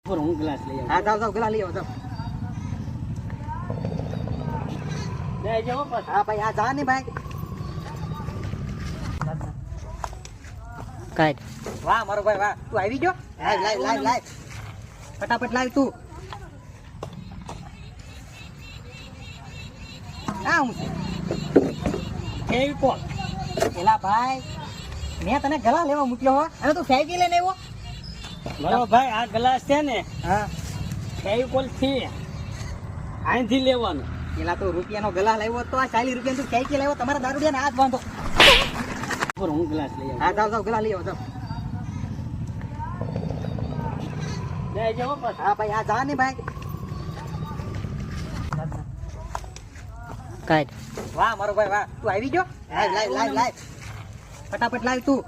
હું ગ્લાસ લઈ આવું. હા જાવ ગ્લાસ લઈ આવો જાવ. લઈ જાઓ પાછા. હા ભાઈ આ જા ને ભાઈ. કાઢ. વાહ મારો ભાઈ વાહ, તું આવી ગયો. લાવ ફટાફટ લાવ તું. આ હું છે કેવી કોણ? એલા ભાઈ મેં તને ગલા લેવા મૂક્યો હો અને તું સાયકલ લઈને આવ્યો. મારો ભાઈ આ ગ્લાસ છે ને હા ફેવિકોલ થી અહીંથી લેવાનો. પેલા તો રૂપિયાનો ગલા લાવ્યો તો આ 40 રૂપિયા તું સાયકલ લાવ્યો. તમારા દારૂડિયાના હાથ બાંધો. હું ગ્લાસ લઈ આવું. હા જાવ ગલા લઈ આવો જાવ. લઈ જાઓ પાછા. હા ભાઈ આ જા ને ભાઈ. કાઢ. વાહ મારો ભાઈ વાહ, તું આવી ગયો. લાવ ફટાફટ લાવ તું.